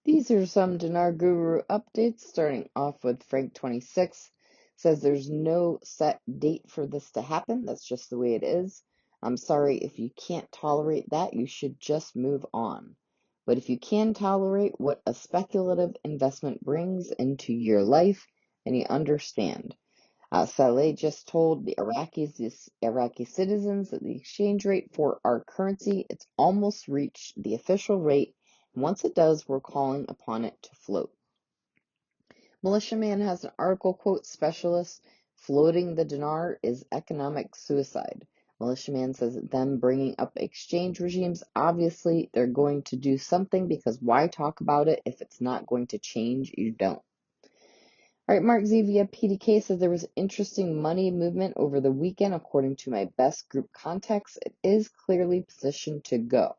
These are some Dinar Guru updates, starting off with Frank26. Says there's no set date for this to happen. That's just the way it is. I'm sorry, if you can't tolerate that, you should just move on. But if you can tolerate what a speculative investment brings into your life, then you understand. Saleh just told the Iraqi citizens that the exchange rate for our currency, it's almost reached the official rate. And once it does, we're calling upon it to float. Militiaman has an article, quote, specialist, floating the dinar is economic suicide. Militiaman says that them bringing up exchange regimes, obviously they're going to do something because why talk about it if it's not going to change? You don't. All right, Mark Z via PDK says there was interesting money movement over the weekend. According to my best group contacts, it is clearly positioned to go.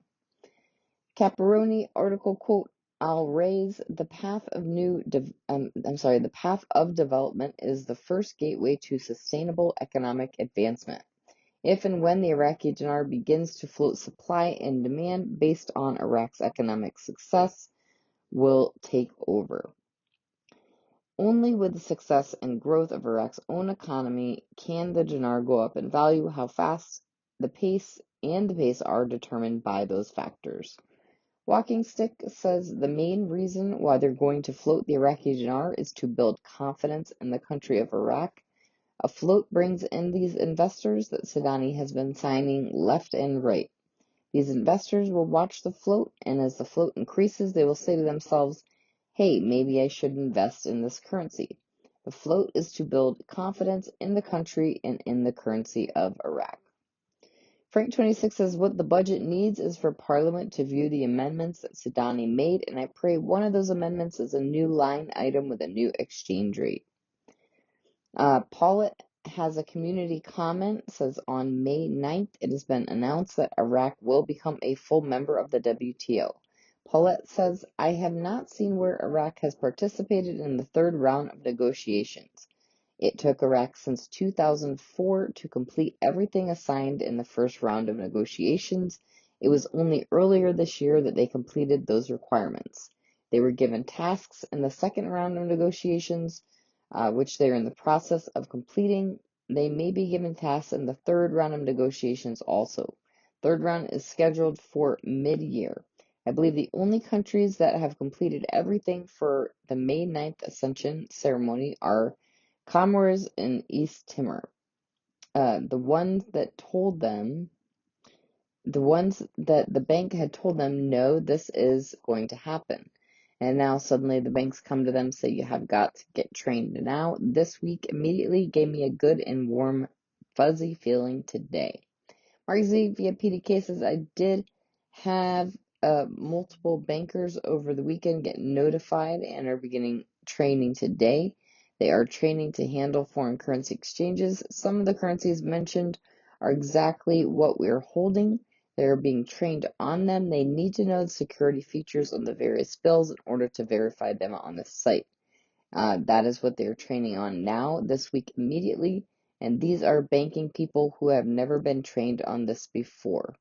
Caparoni article, quote, I'll raise the path of the path of development is the first gateway to sustainable economic advancement. If and when the Iraqi dinar begins to float, supply and demand based on Iraq's economic success will take over. Only with the success and growth of Iraq's own economy can the dinar go up in value. How fast the pace are determined by those factors. Walking Stick says the main reason why they're going to float the Iraqi dinar is to build confidence in the country of Iraq. A float brings in these investors that Sadani has been signing left and right. These investors will watch the float, and as the float increases, they will say to themselves, hey, maybe I should invest in this currency. The float is to build confidence in the country and in the currency of Iraq. Frank26 says what the budget needs is for Parliament to view the amendments that Sadani made, and I pray one of those amendments is a new line item with a new exchange rate. Paulette has a community comment, says on May 9th, it has been announced that Iraq will become a full member of the WTO. Paulette says, I have not seen where Iraq has participated in the third round of negotiations. It took Iraq since 2004 to complete everything assigned in the first round of negotiations. It was only earlier this year that they completed those requirements. They were given tasks in the second round of negotiations, which they are in the process of completing. They may be given tasks in the third round of negotiations also. Third round is scheduled for mid-year. I believe the only countries that have completed everything for the May 9th Ascension ceremony are Comoros and East Timor. The ones that the bank had told them, no, this is going to happen. And now suddenly the banks come to them, say you have got to get trained now. This week immediately gave me a good and warm, fuzzy feeling today. Mark Z via PDK says I did have multiple bankers over the weekend get notified and are beginning training today. They are training to handle foreign currency exchanges. Some of the currencies mentioned are exactly what we're holding. They're being trained on them. They need to know the security features on the various bills in order to verify them on the site. That is what they're training on now, this week immediately, and these are banking people who have never been trained on this before.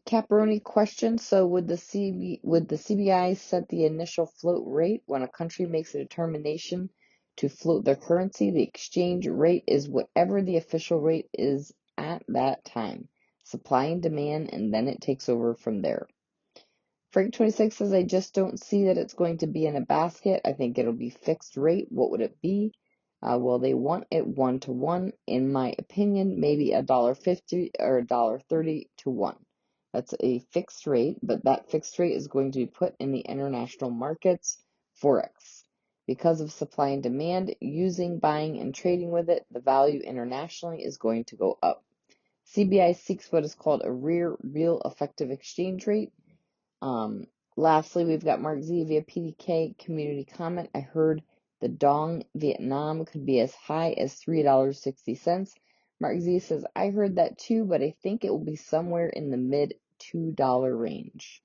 Caparoni question, so would the CBI set the initial float rate when a country makes a determination to float their currency? The exchange rate is whatever the official rate is at that time. Supply and demand, and then it takes over from there. Frank26 says, I just don't see that it's going to be in a basket. I think it'll be fixed rate. What would it be? Well, they want it 1-to-1. In my opinion, maybe $1.50 or $1.30 to 1. That's a fixed rate, but that fixed rate is going to be put in the international markets, Forex. Because of supply and demand, using, buying, and trading with it, the value internationally is going to go up. CBI seeks what is called a real effective exchange rate. Lastly, we've got Mark Z via PDK community comment. I heard the Dong Vietnam could be as high as $3.60. Mark Z says, I heard that too, but I think it will be somewhere in the mid $2 range.